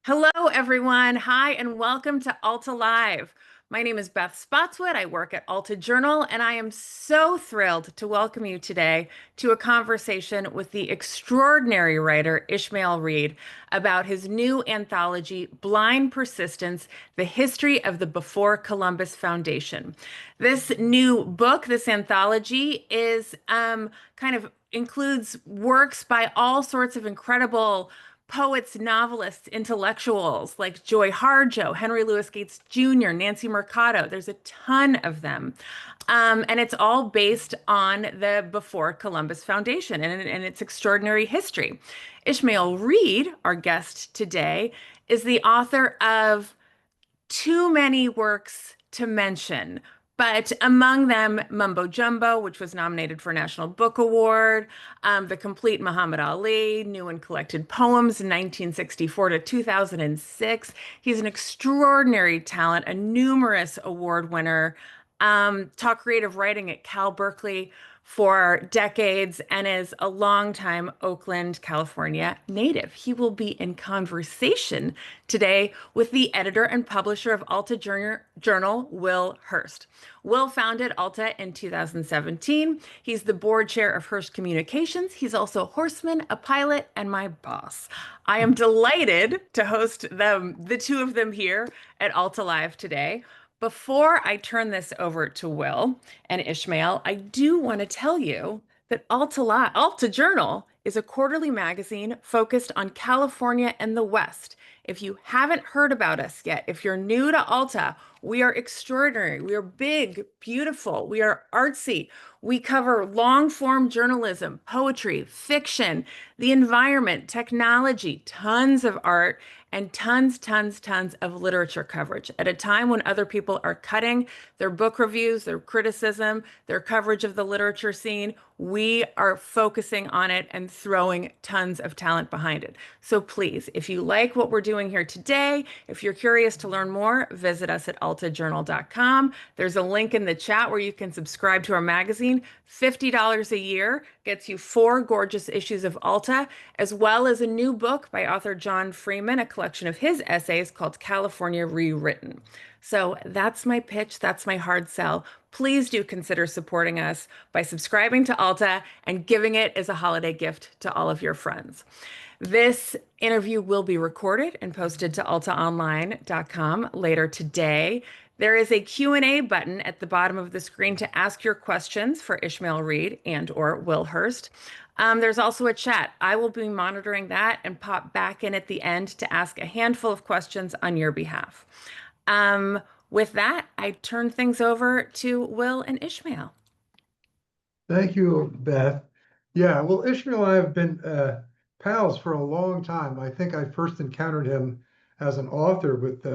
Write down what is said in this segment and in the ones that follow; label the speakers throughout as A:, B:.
A: Hello, everyone. Hi, and welcome to Alta Live. My name is Beth Spotswood. I work at Alta Journal, and I am so thrilled to welcome you today to a conversation with the extraordinary writer Ishmael Reed about his new anthology, Blind Persistence: The History of the Before Columbus Foundation. This new book, this anthology, is kind of includes works by all sorts of incredible poets, novelists, intellectuals like Joy Harjo, Henry Louis Gates Jr., Nancy Mercado. There's a ton of them. And it's all based on the Before Columbus Foundation and its extraordinary history. Ishmael Reed, our guest today, is the author of too many works to mention, but among them, Mumbo Jumbo, which was nominated for a National Book Award, The Complete Muhammad Ali, New and Collected Poems in 1964 to 2006. He's an extraordinary talent, a numerous award winner, taught creative writing at Cal Berkeley for decades and is a longtime Oakland, California native. He will be in conversation today with the editor and publisher of Alta Journal, Will Hearst. Will founded Alta in 2017. He's the board chair of Hearst Communications. He's also a horseman, a pilot, and my boss. I am delighted to host them, the two of them here at Alta Live today. Before I turn this over to Will and Ishmael, I do want to tell you that Alta Journal is a quarterly magazine focused on California and the West. If you haven't heard about us yet, if you're new to Alta, we are extraordinary. We are big, beautiful. We are artsy. We cover long form journalism, poetry, fiction, the environment, technology, tons of art, and tons of literature coverage at a time when other people are cutting their book reviews, their criticism, their coverage of the literature scene. We are focusing on it and throwing tons of talent behind it. So please, if you like what we're doing here today, if you're curious to learn more, visit us at altajournal.com. There's a link in the chat where you can subscribe to our magazine. $50 a year gets you 4 gorgeous issues of Alta, as well as a new book by author John Freeman, a collection of his essays called California Rewritten. So that's my pitch. That's my hard sell. Please do consider supporting us by subscribing to Alta and giving it as a holiday gift to all of your friends. This interview will be recorded and posted to altaonline.com later today. There is a Q&A button at the bottom of the screen to ask your questions for Ishmael Reed and or Will Hearst. There's also a chat. I will be monitoring that and pop back in at the end to ask a handful of questions on your behalf. With that, I turn things over to Will and Ishmael.
B: Thank you, Beth. Yeah, well, Ishmael and I have been pals for a long time. I think I first encountered him as an author with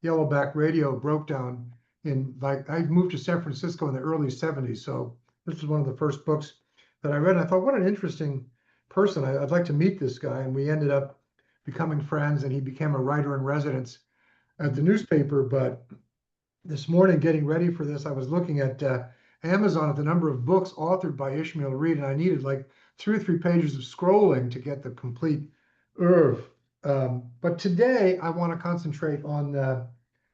B: Yellowback Radio broke down I moved to San Francisco in the early 70s. So this was one of the first books that I read. And I thought, what an interesting person. I'd like to meet this guy. And we ended up becoming friends, and he became a writer in residence at the newspaper. But this morning, getting ready for this, I was looking at Amazon at the number of books authored by Ishmael Reed, and I needed like 2 or 3 pages of scrolling to get the complete oeuvre. But today, I want to concentrate on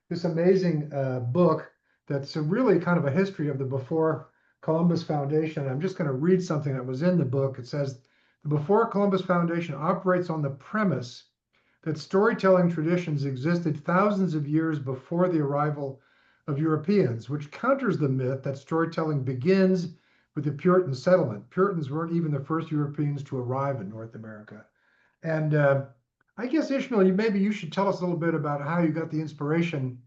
B: this amazing book that's really kind of a history of the Before Columbus Foundation. I'm just going to read something that was in the book. It says, the Before Columbus Foundation operates on the premise that storytelling traditions existed thousands of years before the arrival of Europeans, which counters the myth that storytelling begins with the Puritan settlement. Puritans weren't even the first Europeans to arrive in North America. And I guess, Ishmael, maybe you should tell us a little bit about how you got the inspiration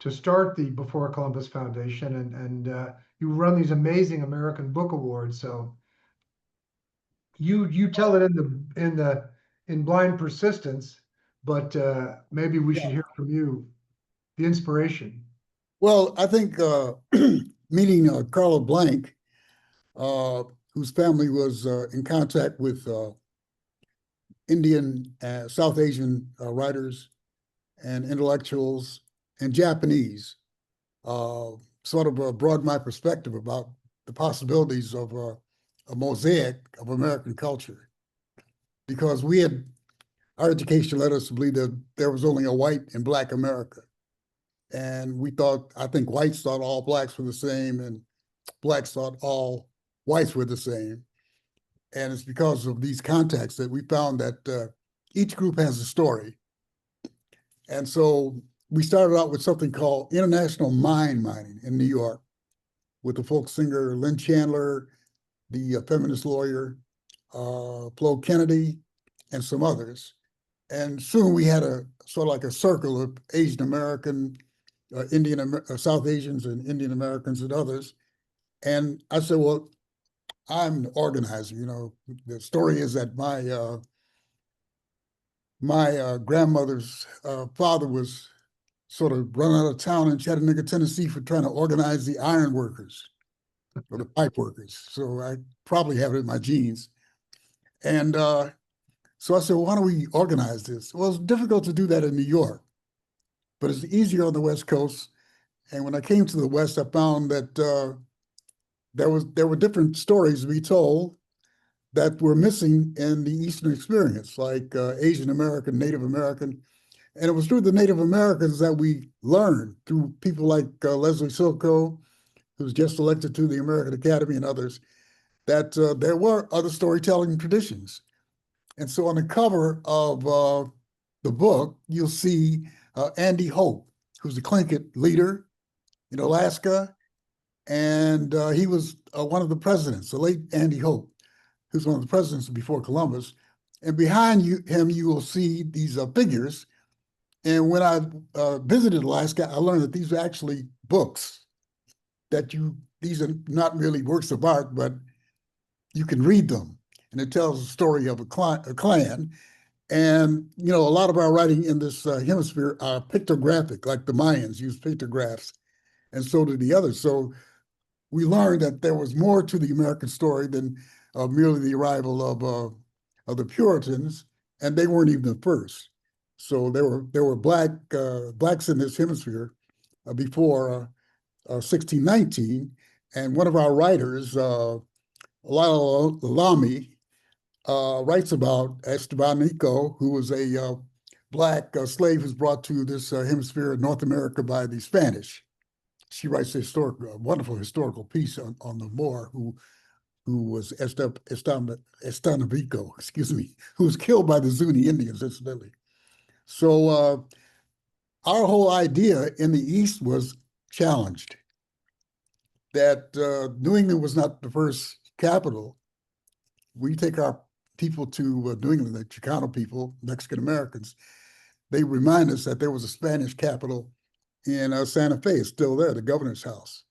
B: to start the Before Columbus Foundation, and you run these amazing American Book Awards. So you tell it in Blind Persistence, but maybe we should hear from you the inspiration.
C: Well, I think meeting Carla Blank, whose family was in contact with Indian, South Asian writers and intellectuals and Japanese, sort of broadened my perspective about the possibilities of a mosaic of American culture. Because we had our education led us to believe that there was only a white and black America. And we thought, I think whites thought all blacks were the same and blacks thought all whites were the same. And it's because of these contacts that we found that each group has a story. And so we started out with something called International Mind Mining in New York with the folk singer Lynn Chandler, the feminist lawyer, Flo Kennedy, and some others. And soon we had a sort of like a circle of Asian American, South Asians and Indian Americans and others. And I said, well, I'm the organizer. You know, the story is that my grandmother's father was sort of run out of town in Chattanooga, Tennessee for trying to organize the iron workers or the pipe workers. So I probably have it in my genes. And so I said, well, why don't we organize this? Well, it's difficult to do that in New York, but it's easier on the West Coast. And when I came to the West, I found that there were different stories to be told that were missing in the Eastern experience, like Asian American, Native American. And it was through the Native Americans that we learned, through people like Leslie Silko, who was just elected to the American Academy, and others, that there were other storytelling traditions. And so on the cover of the book, you'll see Andy Hope, who's the Tlingit leader in Alaska. And he was one of the presidents, the late Andy Hope, who's one of the presidents before Columbus. And behind him, you will see these figures. And when I visited Alaska, I learned that these are actually books these are not really works of art, but you can read them. And it tells the story of a clan. And, you know, a lot of our writing in this hemisphere are pictographic, like the Mayans used pictographs, and so did the others. So we learned that there was more to the American story than merely the arrival of the Puritans, and they weren't even the first. So there were blacks in this hemisphere before 1619, and one of our writers, Lalo Lamy, writes about Estebanico, who was a black slave who was brought to this hemisphere of North America by the Spanish. She writes a wonderful historical piece on the Moor who was Estebanico, excuse me, who was killed by the Zuni Indians, incidentally. So our whole idea in the East was challenged, that New England was not the first capital. We take our people to New England, the Chicano people, Mexican Americans, they remind us that there was a Spanish capital in Santa Fe. It's still there, the governor's house.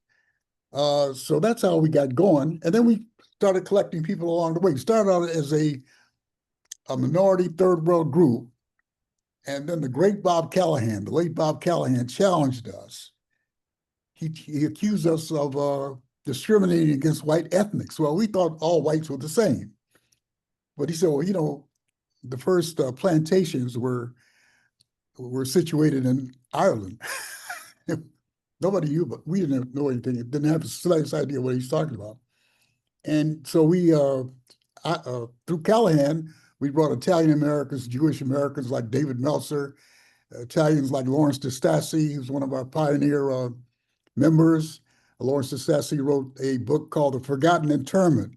C: So that's how we got going. And then we started collecting people along the way. We started out as a minority third world group. And then the great Bob Callahan, the late Bob Callahan, challenged us. He accused us of discriminating against white ethnics. Well, we thought all whites were the same. But he said, well, you know, the first plantations were situated in Ireland. Nobody knew, but we didn't know anything. Didn't have the slightest idea what he's talking about. And so we, through Callahan, we brought Italian Americans, Jewish Americans like David Meltzer, Italians like Lawrence de Stacy, who's one of our pioneer members. Lawrence de Stacy wrote a book called The Forgotten Internment,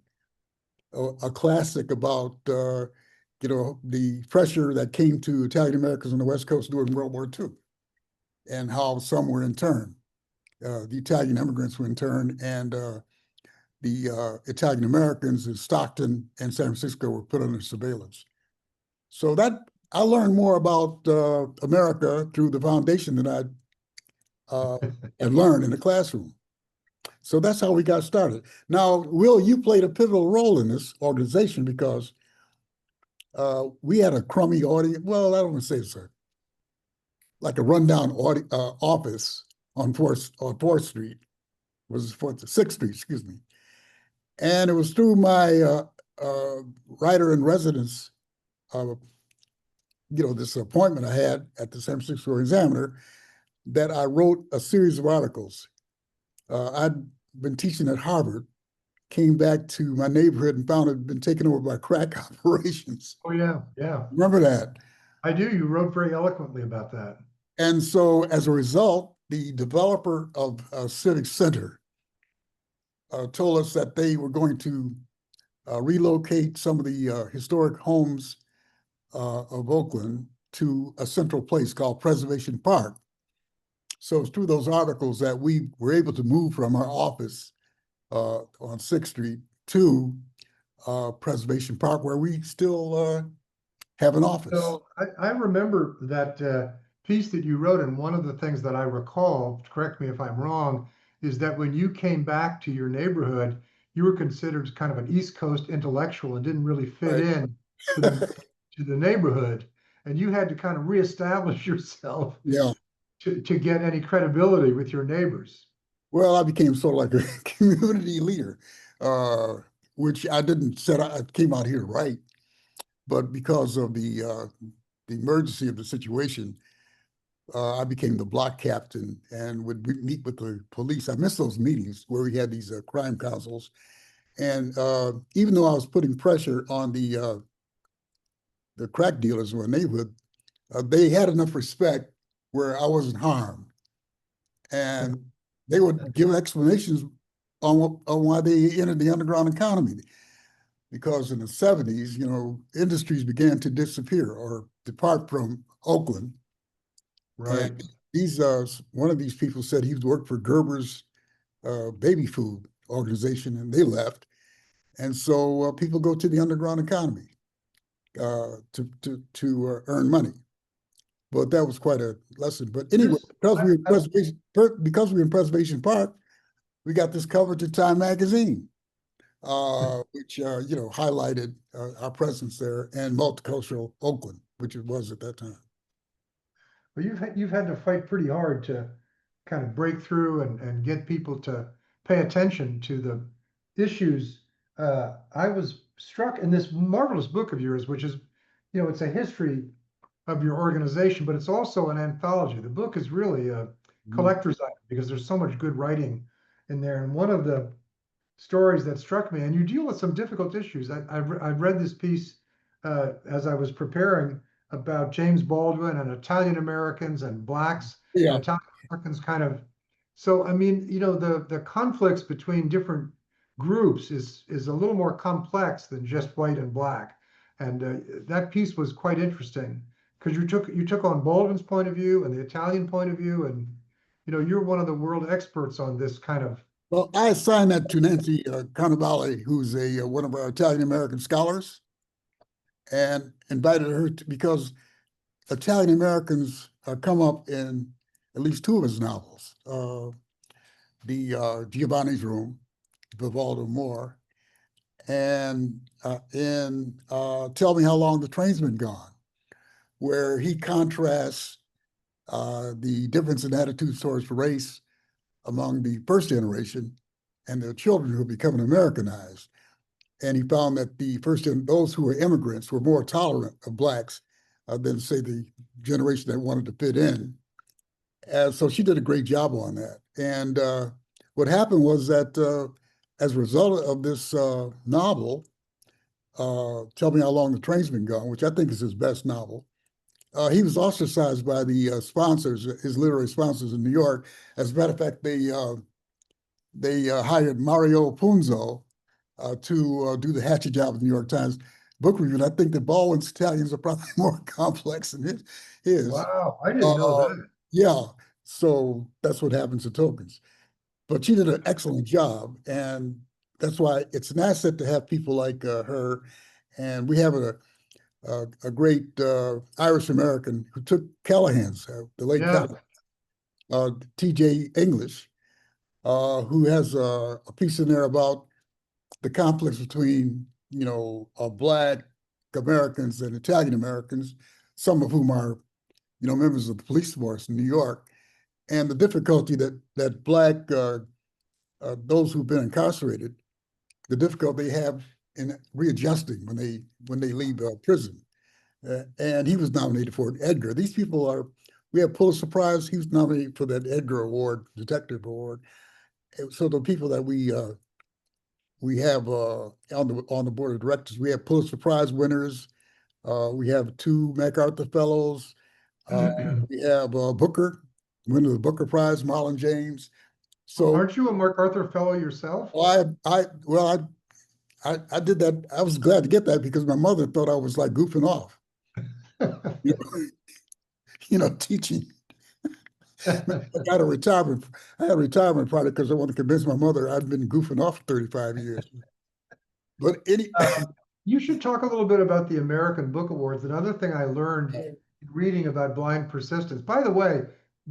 C: a classic about you know, the pressure that came to Italian Americans on the West Coast during World War II, and how some were interned. The Italian immigrants were interned, and the Italian Americans in Stockton and San Francisco were put under surveillance. So that I learned more about America through the foundation that I had learned in the classroom. So that's how we got started. Now, Will, you played a pivotal role in this organization because we had a crummy audience. Well, I don't want to say so. Like a rundown office on 4th Street, was 6th Street, excuse me. And it was through my writer in residence, you know, this appointment I had at the San Francisco Examiner, that I wrote a series of articles. I'd been teaching at Harvard, came back to my neighborhood and found it had been taken over by crack operations.
B: Oh, yeah, yeah.
C: Remember that?
B: I do. You wrote very eloquently about that.
C: And so as a result, the developer of Civic Center told us that they were going to relocate some of the historic homes of Oakland to a central place called Preservation Park. So it's through those articles that we were able to move from our office on 6th Street to Preservation Park, where we still have an office.
B: So I remember that piece that you wrote, and one of the things that I recall, correct me if I'm wrong, is that when you came back to your neighborhood, you were considered kind of an East Coast intellectual and didn't really fit
C: Right.
B: in to the neighborhood, and you had to kind of reestablish yourself
C: Yeah.
B: to get any credibility with your neighbors.
C: Well, I became sort of like a community leader, uh, which I didn't set out, I came out here to write, but because of the emergency of the situation, I became the block captain and would meet with the police. I missed those meetings where we had these crime councils. And even though I was putting pressure on the crack dealers in my neighborhood, they had enough respect where I wasn't harmed. And they would give explanations on why they entered the underground economy. Because in the 70s, industries began to disappear or depart from Oakland. And
B: Right.
C: one of these people said he worked for Gerber's baby food organization, and they left. And so people go to the underground economy to earn money. But that was quite a lesson. But anyway,
B: This, I, I,
C: because we were in Preservation Park, we got this cover to Time magazine, which highlighted our presence there and multicultural Oakland, which it was at that time.
B: Well, you've had to fight pretty hard to kind of break through and get people to pay attention to the issues. I was struck in this marvelous book of yours, which is, it's a history of your organization, but it's also an anthology. The book is really a
C: Mhm.
B: collector's item because there's so much good writing in there. And one of the stories that struck me, and you deal with some difficult issues. I've read this piece as I was preparing about James Baldwin and Italian Americans and blacks and
C: Yeah.
B: Italian Americans kind of. So I mean, the conflicts between different groups is a little more complex than just white and black. And that piece was quite interesting because you took on Baldwin's point of view and the Italian point of view, and you're one of the world experts on this kind of.
C: Well, I assigned that to Nancy Carnevale, who's one of our Italian American scholars, and invited her because Italian Americans come up in at least two of his novels, the Giovanni's Room, Vivaldo More, and in Tell Me How Long the Train's Been Gone, where he contrasts the difference in attitudes towards race among the first generation and their children who are becoming Americanized. And he found that those who were immigrants were more tolerant of blacks than, say, the generation that wanted to fit in. So she did a great job on that. And what happened was that as a result of this novel, Tell Me How Long the Train's Been Gone, which I think is his best novel, he was ostracized by the sponsors, his literary sponsors in New York. As a matter of fact, they hired Mario Punzo to do the hatchet job at the New York Times book review. And I think that Baldwin's Italians are probably more complex than his.
B: Wow, I didn't know
C: Uh,
B: that.
C: yeah, so that's what happens to tokens. But she did an excellent job, and that's why it's an asset to have people like her. And we have a great Irish American who took Callahan's, the late
B: Yeah.
C: Callahan, T.J. English, who has a piece in there about the conflicts between, Black Americans and Italian Americans, some of whom are, members of the police force in New York, and the difficulty that Black those who've been incarcerated, the difficulty they have in readjusting when they leave prison. And he was nominated for an Edgar. These people are. We have Pulitzer Prize. He was nominated for that Edgar Award, Detective Award. So the people that we have on the board of directors, we have Pulitzer Prize winners, We have 2 MacArthur Fellows. We have Booker, winner of the Booker Prize, Marlon James. So
B: Aren't you a MacArthur Fellow yourself?
C: I did that. I was glad to get that because my mother thought I was like goofing off, you know, teaching. I got a retirement. I had a retirement party because I wanted to convince my mother I'd been goofing off for 35 years. But
B: You should talk a little bit about the American Book Awards. Another thing I learned in reading about blind persistence. By the way,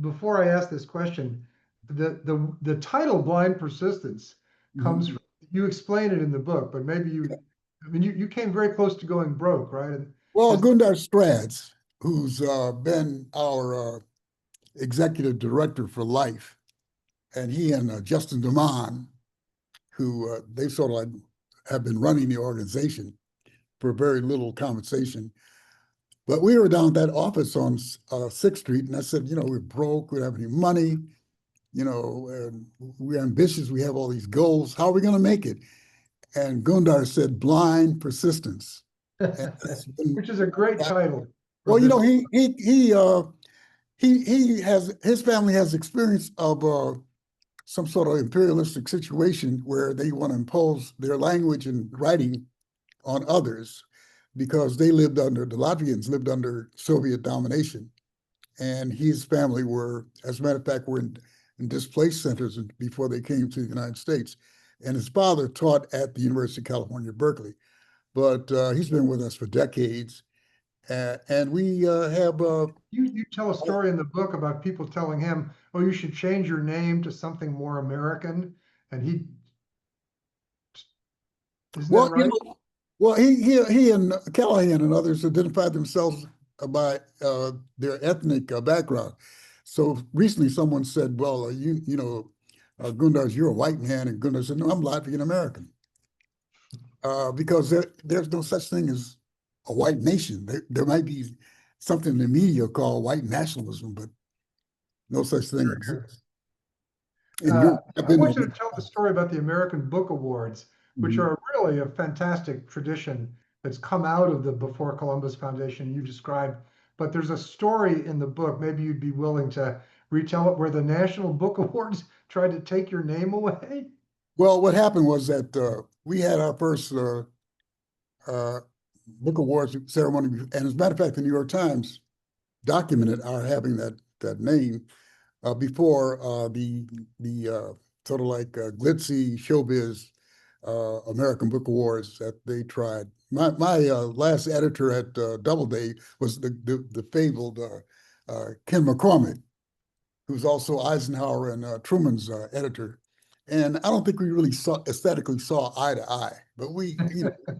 B: before I ask this question, the title "Blind Persistence" comes from, you explain it in the book, but maybe I mean, you came very close to going broke, right? And
C: well,
B: has,
C: Gundar Strads, who's been our executive director for life, and he and Justin DeMond, who they sort of like have been running the organization for very little compensation. But we were down at that office on 6th Street, and I said, we're broke, we don't have any money, and we're ambitious, we have all these goals. How are we going to make it? And Gundar said, blind persistence. And that's been,
B: which is a great title for
C: well,
B: this.
C: he has, his family has experience of some sort of imperialistic situation where they want to impose their language and writing on others because the Latvians lived under Soviet domination. And his family were, as a matter of fact, were in displaced centers before they came to the United States. And his father taught at the University of California, Berkeley. But he's been with us for decades. And we have
B: You tell a story in the book about people telling him, "Oh, you should change your name to something more American," and isn't that
C: well,
B: right?
C: well, he and Callahan and others identified themselves by their ethnic background. So recently, someone said, "Well, Gundars, you're a white man," and Gundar said, "No, I'm Latvian American," because there's no such thing as a white nation. There might be something in the media called white nationalism, but no such thing exists. In Europe, I've
B: I
C: been
B: want
C: there.
B: you to tell the story about the American Book Awards, which
C: Mhm.
B: are really a fantastic tradition that's come out of the Before Columbus Foundation you described. But there's a story in the book, maybe you'd be willing to retell it, where the National Book Awards tried to take your name away.
C: Well, what happened was that we had our first uh, book awards ceremony, and as a matter of fact, the New York Times documented our having that name before the sort of like glitzy showbiz American Book Awards that they tried. My last editor at Doubleday was the fabled Ken McCormick, who's also Eisenhower and Truman's editor. And I don't think we really aesthetically saw eye to eye, but we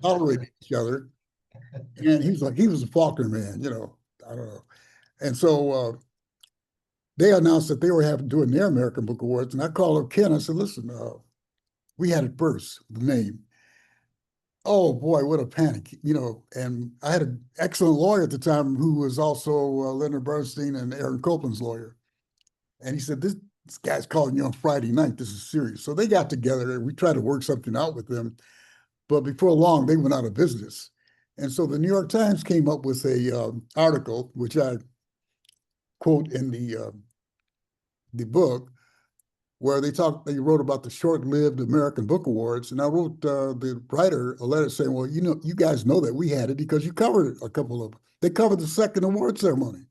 C: tolerated each other. And he was a Faulkner man, I don't know. And so they announced that they were doing their American Book Awards, and I called up Ken. I said, "Listen, we had it first, the name. Oh boy, what a panic, And I had an excellent lawyer at the time who was also Leonard Bernstein and Aaron Copland's lawyer, and he said, "This guy's calling you on Friday night. This is serious." So they got together and we tried to work something out with them, but before long they went out of business, and so the New York Times came up with a article which I quote in the book where they wrote about the short-lived American Book Awards. And I wrote the writer a letter saying, "Well, you guys know that we had it because you covered it, a couple of them. They covered the second award ceremony.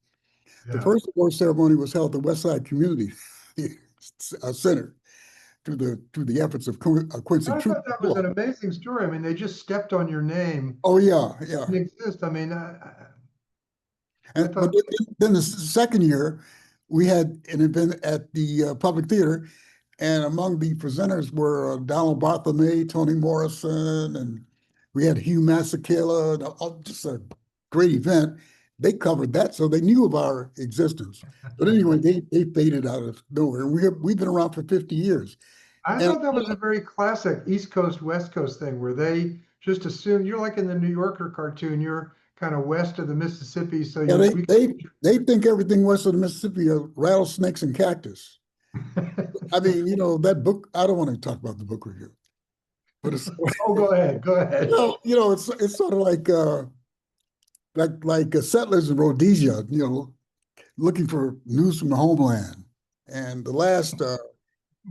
C: The
B: Yeah.
C: first award ceremony was held at the West Side Community Center through the efforts of Quincy
B: I
C: Troupe.
B: thought that was an amazing story. I mean, they just stepped on your name.
C: Oh yeah, yeah.
B: It exist. I mean, I
C: But
B: thought,
C: then the second year, we had an event at the Public Theater, and among the presenters were Donald Barthelme, Toni Morrison, and we had Hugh Masekela, and just a great event. They covered that, so they knew of our existence. But anyway, they faded out of nowhere. We've been around for 50 years.
B: I
C: And
B: thought that was a very classic East Coast, West Coast thing where they just assumed you're like in the New Yorker cartoon, you're kind of west of the Mississippi, so
C: yeah,
B: you
C: they think everything west of the Mississippi are rattlesnakes and cactus. I mean, that book, I don't want to talk about the book review, but it's
B: Oh, go ahead, go ahead.
C: it's sort of like like settlers in Rhodesia, looking for news from the homeland. And the last,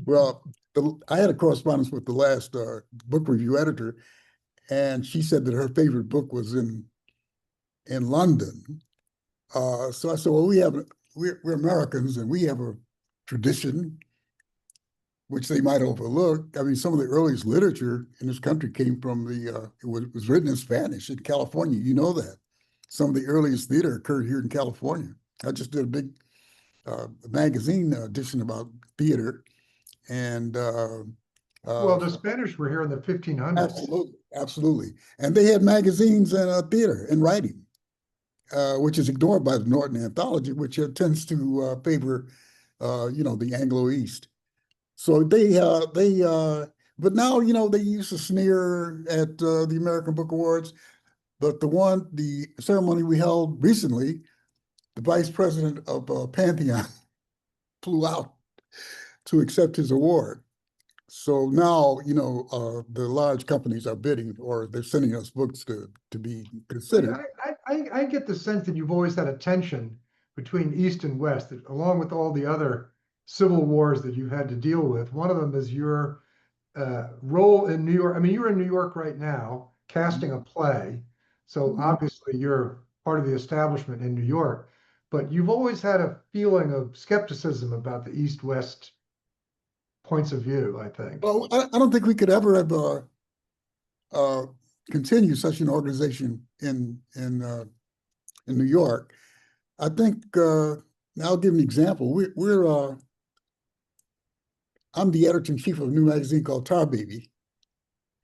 C: well, I had a correspondence with the last book review editor, and she said that her favorite book was in London. So I said, well, we're Americans, and we have a tradition which they might overlook. I mean, some of the earliest literature in this country came from it was written in Spanish in California. You know that. Some of the earliest theater occurred here in California. I just did a big magazine edition about theater, and
B: Well, the Spanish were here in the 1500s.
C: absolutely, absolutely. And they had magazines and theater and writing, which is ignored by the Norton Anthology, which tends to favor, the Anglo East. So but now, they used to sneer at the American Book Awards. But the ceremony we held recently, the vice president of Pantheon flew out to accept his award. So now, the large companies are bidding, or they're sending us books to be considered.
B: I get the sense that you've always had a tension between East and West, that along with all the other civil wars that you've had to deal with. One of them is your role in New York. I mean, you're in New York right now casting a play. So obviously you're part of the establishment in New York, but you've always had a feeling of skepticism about the East-West points of view, I think.
C: Well, I don't think we could ever have uh, continue such an organization in New York. I think I'll give an example. I'm the editor-in-chief of a new magazine called Tar Baby,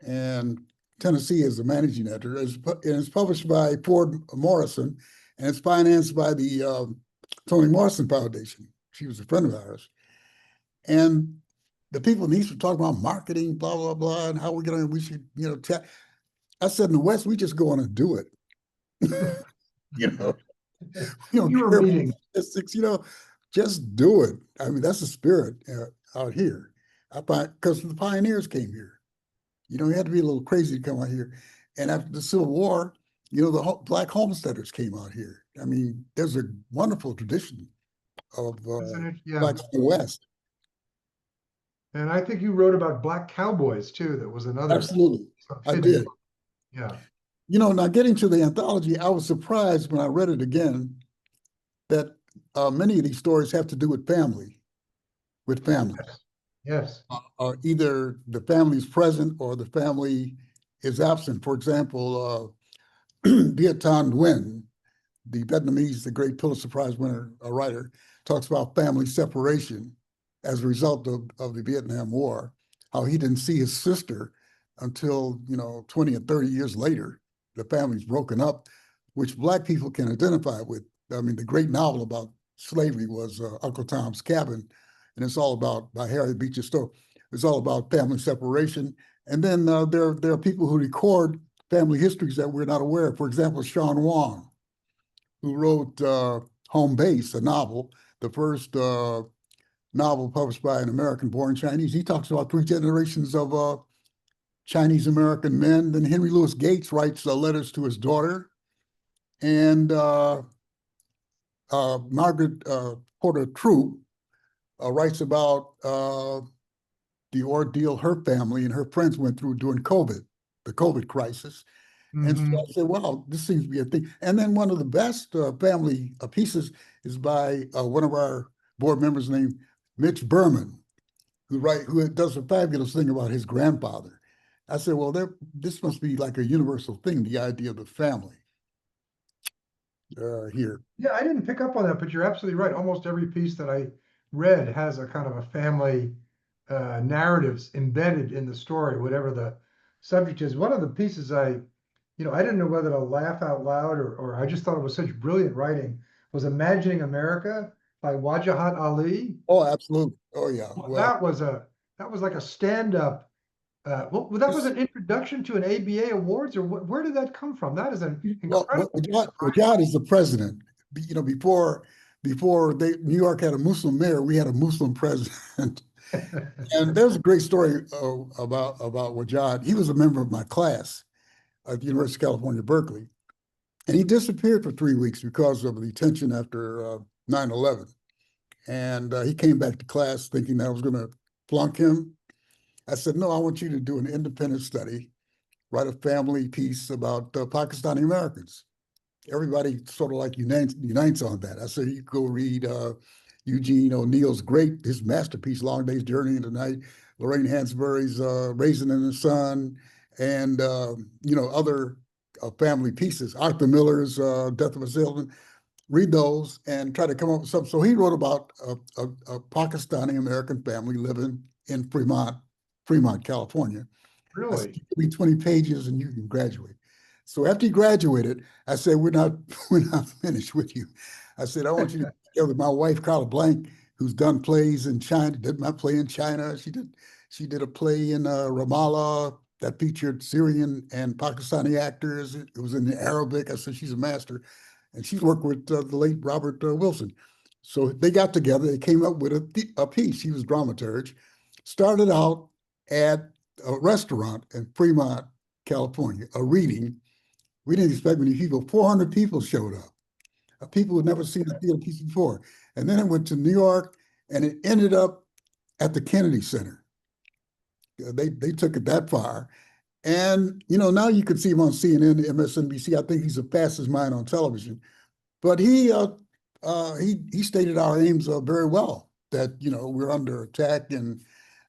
C: and Tennessee is the managing editor. It's published by Ford Morrison, and it's financed by the Toni Morrison Foundation. She was a friend of ours. And the people in the East were talking about marketing, blah, blah, blah, and how we should, chat. I said, in the West, we just go on and do it. you know, we don't
B: You were
C: care about
B: meeting.
C: statistics, just do it. I mean, that's the spirit out here. I find, because the pioneers came here. You had to be a little crazy to come out here. And after the Civil War, the Black homesteaders came out here. I mean, there's a wonderful tradition of
B: Yeah.
C: Blacks in the West.
B: And I think you wrote about Black cowboys too. That was another
C: Absolutely. I
B: hidden.
C: did.
B: Yeah.
C: Now getting to the anthology, I was surprised when I read it again that many of these stories have to do with family,
B: Yes.
C: Either the family is present or the family is absent. For example, Viet Thanh Nguyen, the Vietnamese, the great Pulitzer Prize winner, a writer, talks about family separation as a result of the Vietnam War, how he didn't see his sister until, 20 and 30 years later. The family's broken up, which Black people can identify with. I mean, the great novel about slavery was Uncle Tom's Cabin, and it's all about, by Harriet Beecher Stowe, it's all about family separation. And then there are people who record family histories that we're not aware of. For example, Shawn Wong, who wrote Home Base, a novel, the first novel published by an American-born Chinese. He talks about three generations of Chinese-American men. Then Henry Louis Gates writes letters to his daughter. And Margaret Porter Troupe writes about the ordeal her family and her friends went through during the COVID crisis. And so I said, wow, this seems to be a thing. And then one of the best family pieces is by one of our board members named Mitch Berman, who does a fabulous thing about his grandfather. I said, well, this must be like a universal thing, the idea of the family here.
B: Yeah, I didn't pick up on that, but you're absolutely right. Almost every piece that I read has a kind of a family narratives embedded in the story, whatever the subject is. One of the pieces I didn't know whether to laugh out loud or I just thought it was such brilliant writing, was Imagining America by Wajahat Ali.
C: Oh, absolutely. Oh, yeah. Well,
B: That was like a stand-up. Well, that was an introduction to an ABA Awards, or where did that come from? That is an incredible.
C: Wajahat is the president. Before New York had a Muslim mayor, we had a Muslim president. And there's a great story about Wajahat. He was a member of my class at the University of California, Berkeley. And he disappeared for 3 weeks because of the tension after 9/11. And he came back to class thinking that I was going to flunk him. I said, no, I want you to do an independent study, write a family piece about Pakistani Americans. Everybody sort of like unites on that. I said, you go read Eugene O'Neill's his masterpiece, Long Day's Journey into Night, Lorraine Hansberry's Raisin in the Sun, and, other family pieces, Arthur Miller's Death of a Salesman. Read those and try to come up with something. So he wrote about a Pakistani American family living in Fremont, California. I said,
B: Really?
C: give me 20 pages and you can graduate. So after he graduated, I said, we're not finished with you. I said, I want you to get together with my wife, Carla Blank, who's done plays in China, did my play in China. She did a play in Ramallah that featured Syrian and Pakistani actors. It was in Arabic. I said, she's a master. And she's worked with the late Robert Wilson. So they got together, they came up with a piece. He was dramaturge, started out at a restaurant in Fremont, California, a reading. We didn't expect many people. 400 people showed up. People who'd never seen a theater piece before. And then it went to New York, and it ended up at the Kennedy Center. They took it that far. And, now you can see him on CNN, MSNBC. I think he's the fastest mind on television. But he stated our aims very well, that, we're under attack and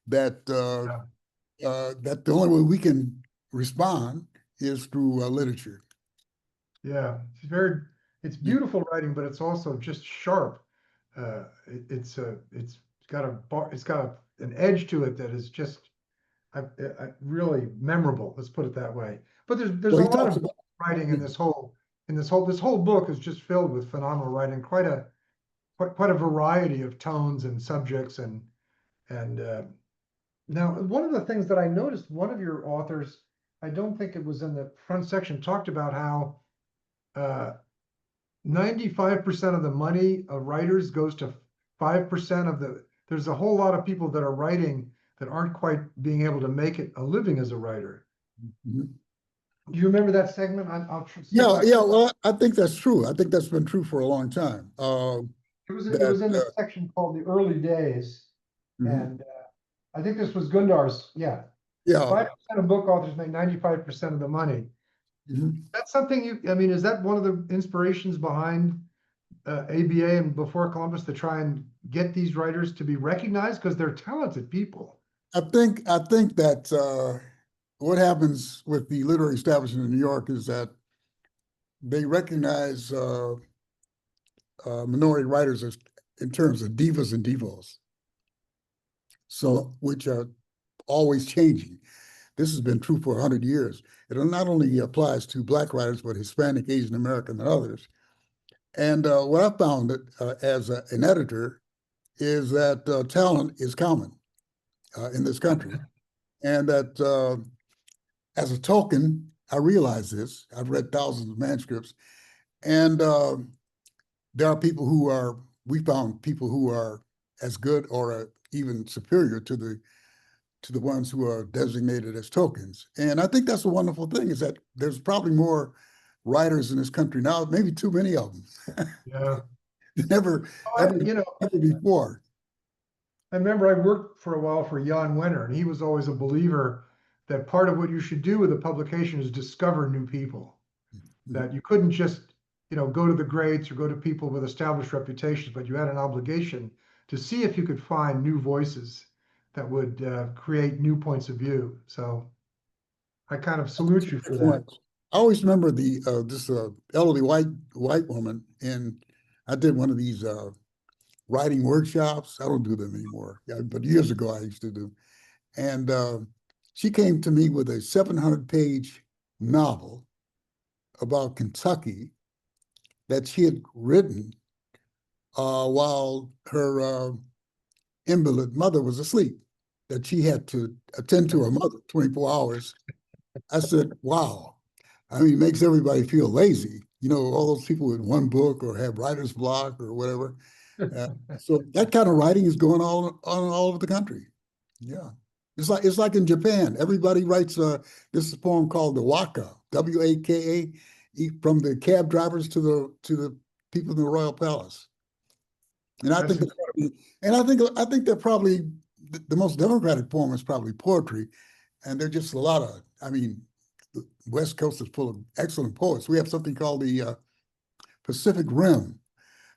C: that that the only way we can respond is through literature.
B: Yeah, it's beautiful writing, but it's also just sharp. It's got an edge to it that is just really memorable. Let's put it that way. But there's
C: Well,
B: a
C: he
B: lot
C: talks
B: of
C: about,
B: writing in this whole book is just filled with phenomenal writing. Quite a variety of tones and subjects and now one of the things that I noticed, one of your authors, I don't think it was in the front section, talked about how 95% of the money of writers goes to 5% there's a whole lot of people that are writing that aren't quite being able to make it a living as a writer.
C: Mhm.
B: Do you remember that segment? I'll see if
C: Yeah, yeah. Well, I think that's true. I think that's been true for a long time.
B: it
C: That
B: was in the section called the early days.
C: mhm.
B: And I think this was Gundar's, yeah.
C: Yeah.
B: 5% of book authors make 95% of the money.
C: Mhm.
B: That's something is that one of the inspirations behind ABA and Before Columbus to try and get these writers to be recognized because they're talented people?
C: I think that what happens with the literary establishment in New York is that they recognize minority writers as, in terms of divas and divos, so which are always changing. This has been true for 100 years. It not only applies to Black writers, but Hispanic, Asian American, and others. And what I found as an editor is that talent is common in this country. And that as a token, I realize this. I've read thousands of manuscripts. And there are we found people who are as good or even superior to the ones who are designated as tokens. And I think that's a wonderful thing, is that there's probably more writers in this country now, maybe too many of them.
B: Yeah.
C: Never, ever, ever before.
B: I remember I worked for a while for Jan Wenner, and he was always a believer that part of what you should do with a publication is discover new people. That you couldn't just, go to the greats or go to people with established reputations, but you had an obligation to see if you could find new voices that would create new points of view. So I kind of salute you for that.
C: I always remember this elderly white woman, and I did one of these writing workshops. I don't do them anymore, yeah, but years ago I used to do. And she came to me with a 700-page novel about Kentucky that she had written while her invalid mother was asleep, that she had to attend to her mother 24 hours. I said, wow. I mean, it makes everybody feel lazy. All those people with one book or have writer's block or whatever. So that kind of writing is going on all over the country. Yeah. It's like in Japan. Everybody writes this is a poem called the Waka, Waka. from the cab drivers to the people in the Royal Palace. And I
B: That's
C: think, I think they're probably the most democratic form is probably poetry, and they're just a lot of. I mean, the West Coast is full of excellent poets. We have something called the Pacific Rim,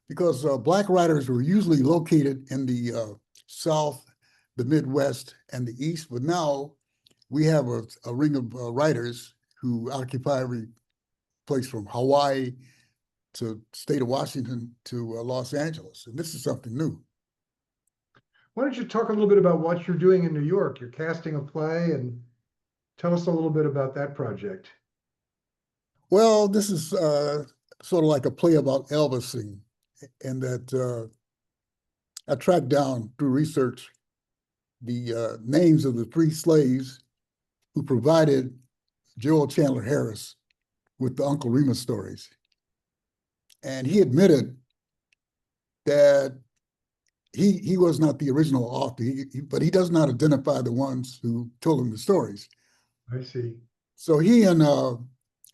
C: because Black writers were usually located in the South, the Midwest, and the East. But now we have a ring of writers who occupy every place from Hawaii to state of Washington to Los Angeles. And this is something new.
B: Why don't you talk a little bit about what you're doing in New York? You're casting a play, and tell us a little bit about that project.
C: Well, this is sort of like a play about Elvising, in that I tracked down through research the names of the three slaves who provided Gerald Chandler Harris with the Uncle Remus stories. And he admitted that he was not the original author, but he does not identify the ones who told him the stories.
B: I see.
C: So he and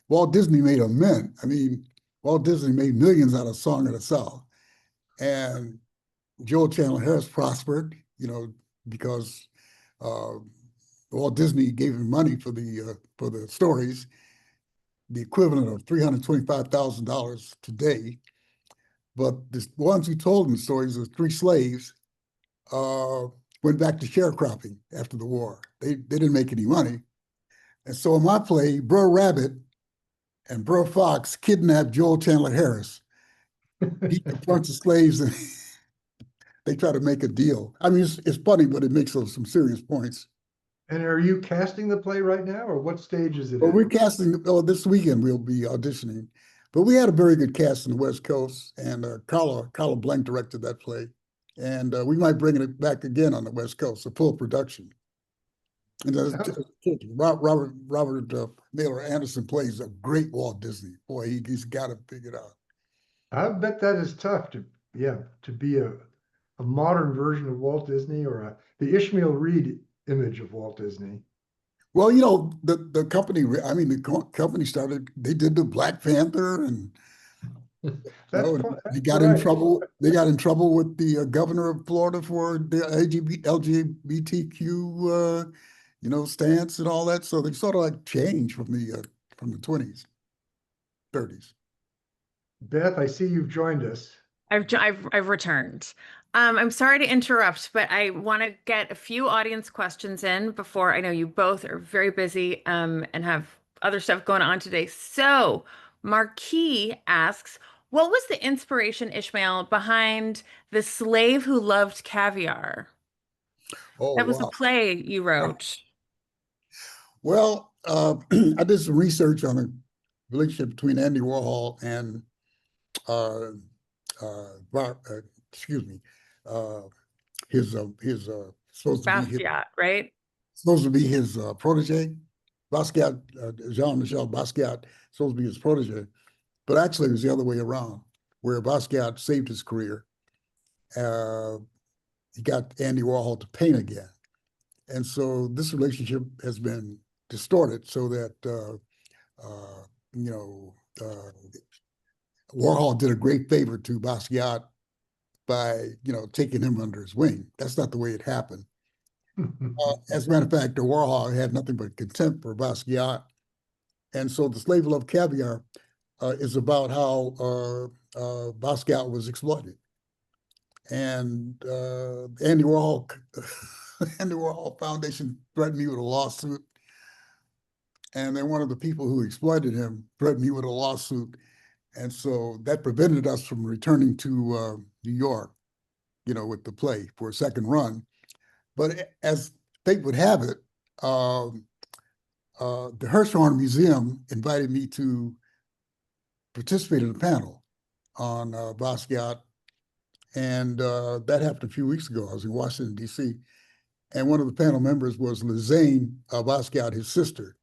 C: Walt Disney made a mint. I mean, Walt Disney made millions out of Song of the South. And Joel Chandler Harris prospered, because uh, Walt Disney gave him money for the stories, the equivalent of $325,000 today. But the ones who told him the stories, the three slaves, went back to sharecropping after the war. They didn't make any money. And so in my play, Brer Rabbit and Brer Fox kidnapped Joel Chandler Harris. He confronts the slaves and they try to make a deal. I mean, it's funny, but it makes some serious points.
B: And are you casting the play right now, or what stage is it
C: Well,
B: in?
C: we're casting, this weekend we'll be auditioning. But we had a very good cast on the West Coast, and Carla Blank directed that play. And we might bring it back again on the West Coast, a full production. And Robert Mailer Anderson plays a great Walt Disney. Boy, he's got it figured out.
B: I bet that is tough to be a modern version of Walt Disney, or the Ishmael Reed image of Walt Disney.
C: Well, the company, I mean, the company started, they did the Black Panther, and
B: That's
C: they got in trouble. They got in trouble with the governor of Florida for the LGBTQ, stance and all that. So they sort of like changed from the 20s, 30s.
B: Beth, I see you've joined us.
A: I've returned. I'm sorry to interrupt, but I want to get a few audience questions in before I know you both are very busy and have other stuff going on today. So, Marquis asks, what was the inspiration, Ishmael, behind The Slave Who Loved Caviar?
C: Oh,
A: That was a
C: wow.
A: play you wrote.
C: Well, I did some research on the relationship between Andy Warhol and uh, excuse me, uh, his
A: Basquiat, right?
C: supposed to be his protege, Basquiat, Jean-Michel Basquiat, supposed to be his protege, but actually it was the other way around, where Basquiat saved his career. He got Andy Warhol to paint again, and so this relationship has been distorted so that you know Warhol did a great favor to Basquiat by taking him under his wing. That's not the way it happened. As a matter of fact, Warhol had nothing but contempt for Basquiat, and so The Slave Who Loved Caviar is about how Basquiat was exploited, and Andy Warhol Andy Warhol Foundation threatened me with a lawsuit, and then one of the people who exploited him threatened me with a lawsuit, and so that prevented us from returning to New York, with the play for a second run. But as fate would have it, the Hirshhorn Museum invited me to participate in a panel on Basquiat, and that happened a few weeks ago. I was in Washington, D.C., and one of the panel members was Lizaine Basquiat, his sister.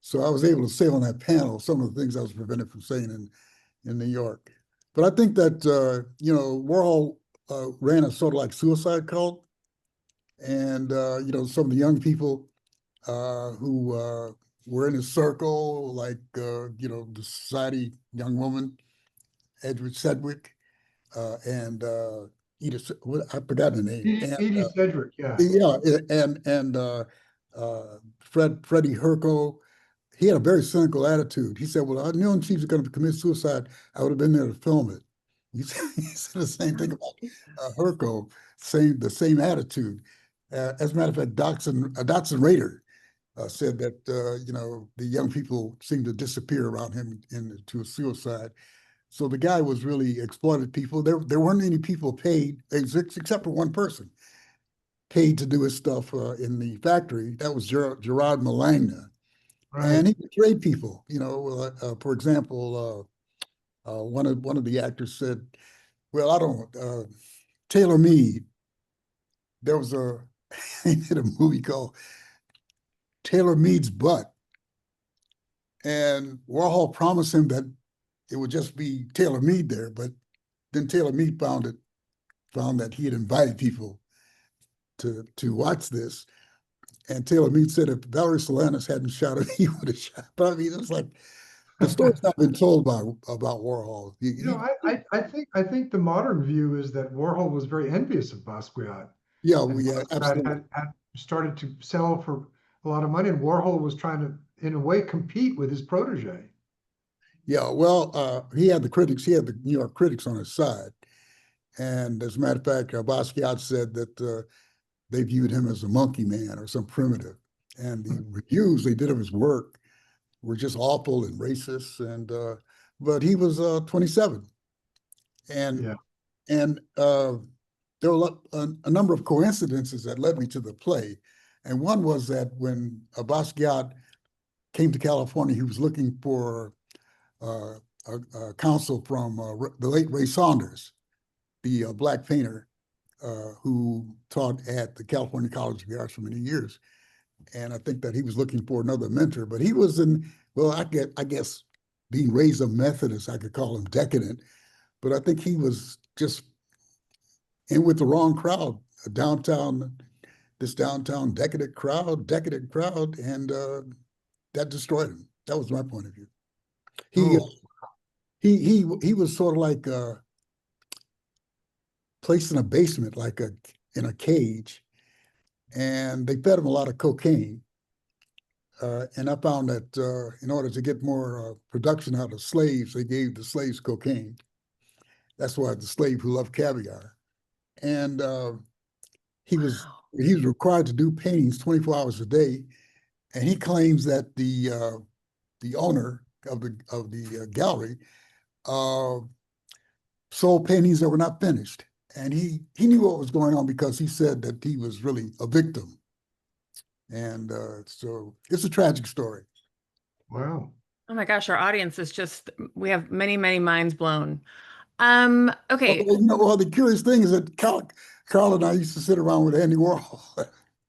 C: So I was able to say on that panel some of the things I was prevented from saying in New York. But I think that, Warhol ran a sort of like suicide cult. And, some of the young people who were in a circle, like, the society young woman, Edward Sedgwick, and I forgot the name, and
B: Edie Sedgwick, yeah.
C: yeah, and Freddie Herco. He had a very cynical attitude. He said, "Well, I knew she was going to commit suicide. I would have been there to film it." He said the same thing about Herco, the same attitude. As a matter of fact, Dotson Rader said that the young people seemed to disappear around him into a suicide. So the guy was really exploited people. There weren't any people paid, except for one person, paid to do his stuff in the factory. That was Gerard Malagna.
B: Right.
C: And he betrayed people. For example, one of the actors said, "Well, I don't." Taylor Mead. There was he did a movie called Taylor Mead's Butt, and Warhol promised him that it would just be Taylor Mead there, but then Taylor Mead found that he had invited people to watch this, and Taylor Mead said if Valerie Solanas hadn't shot it, he would have shot. But I mean, it's like the story's not been told about Warhol.
B: I think the modern view is that Warhol was very envious of Basquiat,
C: Yeah,
B: and Basquiat
C: absolutely.
B: had started to sell for a lot of money, and Warhol was trying to, in a way, compete with his protege.
C: Yeah, well, he had the New York critics on his side. And as a matter of fact, Basquiat said that they viewed him as a monkey man or some primitive. And the reviews they did of his work were just awful and racist. But he was 27, and
B: Yeah.
C: and there were a number of coincidences that led me to the play. And one was that when Basquiat came to California, he was looking for uh, counsel from the late Ray Saunders, the black painter who taught at the California College of the Arts for many years. And I think that he was looking for another mentor, but he was well, I guess being raised a Methodist, I could call him decadent, but I think he was just in with the wrong crowd, this downtown decadent crowd, and that destroyed him. That was my point of view. He
B: Oh,
C: he was sort of like placed in a basement, in a cage, and they fed him a lot of cocaine. And I found that in order to get more production out of slaves, they gave the slaves cocaine. That's why the slave who loved caviar. And he was
A: Wow.
C: he was required to do paintings 24 hours a day. And he claims that the owner of the gallery uh, sold paintings that were not finished. And he knew what was going on because he said that he was really a victim. And so it's a tragic story.
B: wow.
A: Oh my gosh, our audience is just, we have many, many minds blown. Okay.
C: Well, the curious thing is that Carl and I used to sit around with Andy Warhol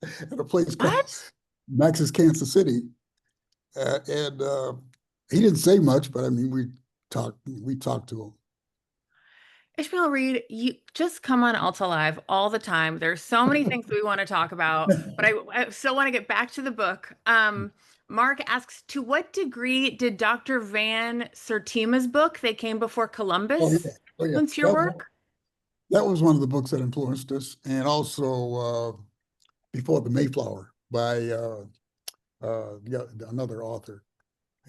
C: at a place called
A: What?
C: Max's Kansas City, and he didn't say much, but I mean, we talked to him.
A: Ishmael Reed, you just come on Alta Live all the time. There's so many things we want to talk about, but I still want to get back to the book. Mark asks, to what degree did Dr. Van Sertima's book, They Came Before
C: Oh
A: Columbus,
C: yeah, oh yeah.
A: influence your work?
C: That was one of the books that influenced us, and also Before the Mayflower by yeah, another author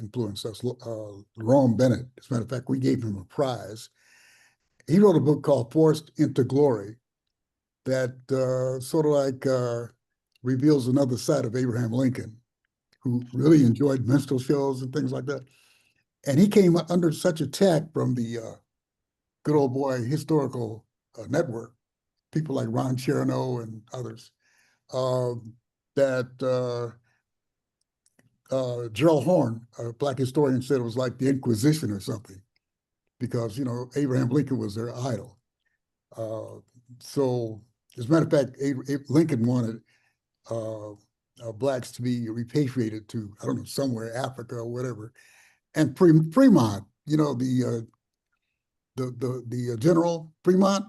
C: influenced us, Ron Bennett. As a matter of fact, we gave him a prize. He wrote a book called Forced into Glory that sort of like reveals another side of Abraham Lincoln, who really enjoyed minstrel shows and things like that. And he came under such attack from the good old boy historical network, people like Ron Chernow and others, uh, that Gerald Horn, a black historian, said it was like the Inquisition or something, because Abraham Lincoln was their idol. Uh, so, as a matter of fact, Lincoln wanted uh, blacks to be repatriated to, I don't know, somewhere Africa or whatever. And Fremont, the General Fremont,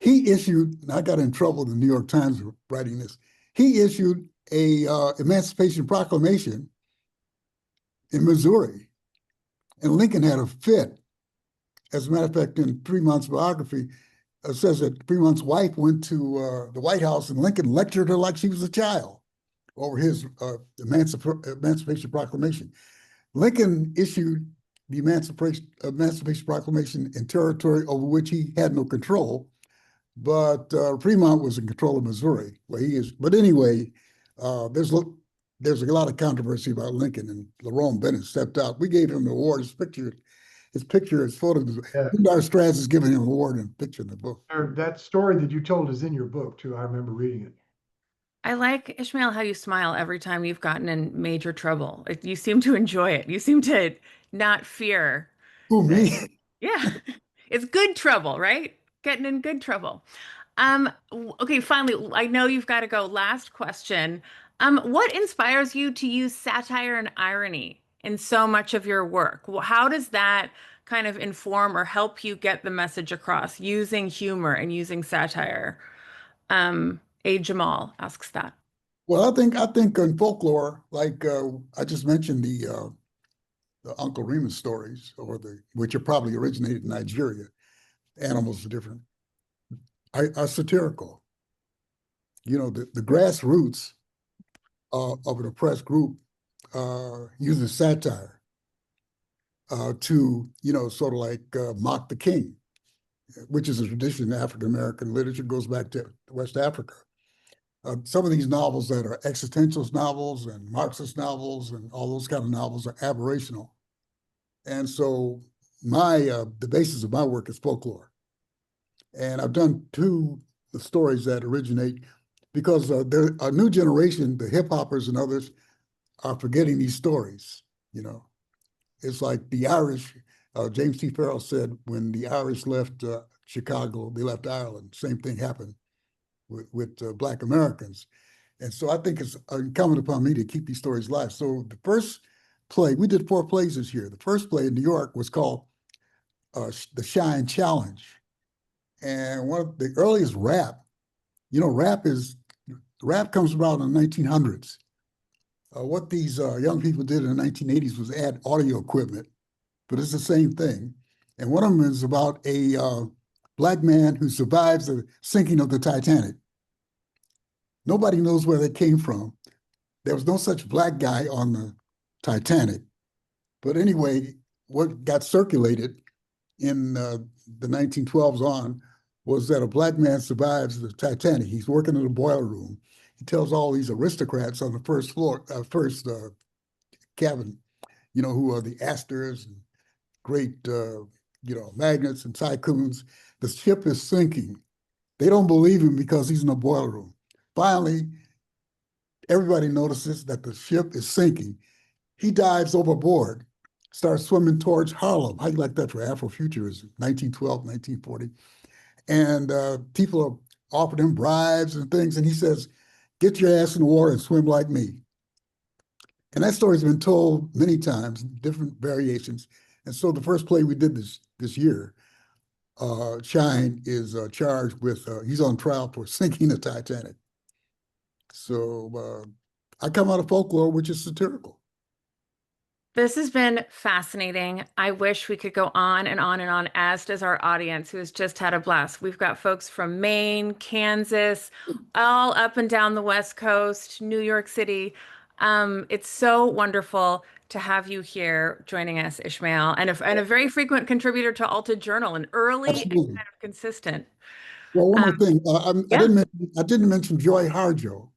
C: he issued. And I got in trouble in the New York Times for writing this. He issued a Emancipation Proclamation in Missouri. And Lincoln had a fit. As a matter of fact, in Fremont's biography, it says that Fremont's wife went to the White House and Lincoln lectured her like she was a child over his Emancipation Proclamation. Lincoln issued the Emancipation Proclamation in territory over which he had no control, but Fremont was in control of Missouri, where he is. But anyway, there's a lot of controversy about Lincoln, and Lerone Bennett stepped out. We gave him the award. His photo.
B: Yeah.
C: Sundar Straz is giving him an award and picture in the book.
B: That story that you told is in your book too. I remember reading it.
A: I like, Ishmael, how you smile every time you've gotten in major trouble. You seem to enjoy it. You seem to not fear
C: Who,
A: that.
C: me?
A: Yeah, it's good trouble, right? Getting in good trouble. Okay, finally, I know you've got to go. Last question. What inspires you to use satire and irony in so much of your work? How does that kind of inform or help you get the message across using humor and using satire? A. Jamal asks that.
C: Well, I think in folklore, like I just mentioned the Uncle Remus stories, which are probably originated in Nigeria. Animals are different. Are satirical. You know, the grassroots of an oppressed group uses satire to, sort of like mock the king, which is a tradition in African American literature, goes back to West Africa. Some of these novels that are existentialist novels and Marxist novels and all those kind of novels are aberrational. And so the basis of my work is folklore. And I've done two stories that originate because there a new generation, the hip hoppers and others, are forgetting these stories. It's like the Irish. James T. Farrell said when the Irish left Chicago, they left Ireland. Same thing happened with Black Americans. And so I think it's incumbent upon me to keep these stories alive. So the first play, we did 4 plays this year. The first play in New York was called The Shine Challenge. And one of the earliest rap, rap comes about in the 1900s. What these young people did in the 1980s was add audio equipment, but it's the same thing. And one of them is about a Black man who survives the sinking of the Titanic. Nobody knows where they came from. There was no such Black guy on the Titanic. But anyway, what got circulated in the 1912s on was that a Black man survives the Titanic. He's working in the boiler room. He tells all these aristocrats on the first floor, cabin, who are the Astors and great, magnates and tycoons. The ship is sinking. They don't believe him because he's in the boiler room. Finally, everybody notices that the ship is sinking. He dives overboard, starts swimming towards Harlem. How do you like that for Afrofuturism, 1912, 1940? And people are offering him bribes and things. And he says, get your ass in the water and swim like me. And that story's been told many times, different variations. And so the first play we did this year, Shine, is charged with, he's on trial for sinking the Titanic. So I come out of folklore, which is satirical.
A: This has been fascinating. I wish we could go on and on and on, as does our audience, who has just had a blast. We've got folks from Maine, Kansas, all up and down the West Coast, New York City. It's so wonderful to have you here joining us, Ishmael, and a very frequent contributor to Alta Journal, and early and
C: Absolutely.
A: kind of consistent.
C: Well, one
A: Um,
C: more thing.
A: yeah.
C: I didn't mention Joy Harjo,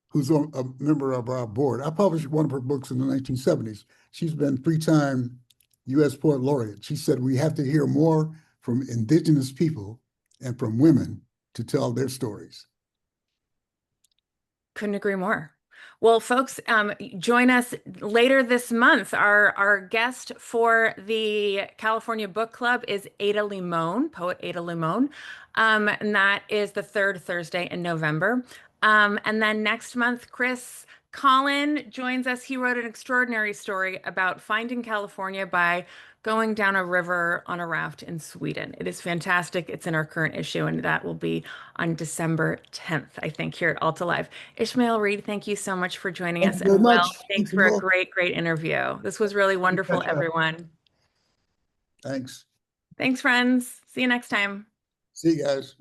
C: who's a member of our board. I published one of her books in the 1970s. She's been 3-time U.S. Poet Laureate. She said we have to hear more from indigenous people and from women to tell their stories.
A: Couldn't agree more. Well, folks, join us later this month. Our guest for the California Book Club is Ada Limon, poet Ada Limon, and that is the third Thursday in November. And then next month, Chris Collin joins us. He wrote an extraordinary story about finding California by going down a river on a raft in Sweden. It is fantastic. It's in our current issue, and that will be on December 10th, I think, here at Alta Live. Ishmael Reed, thank you so much for joining
C: Thank
A: us.
C: you very
A: And Will,
C: much.
A: thanks
C: Thank you,
A: for a
C: Will.
A: great, great interview. This was really wonderful,
B: Catch up.
A: everyone.
C: Thanks.
A: Thanks, friends. See you next time.
C: See you guys.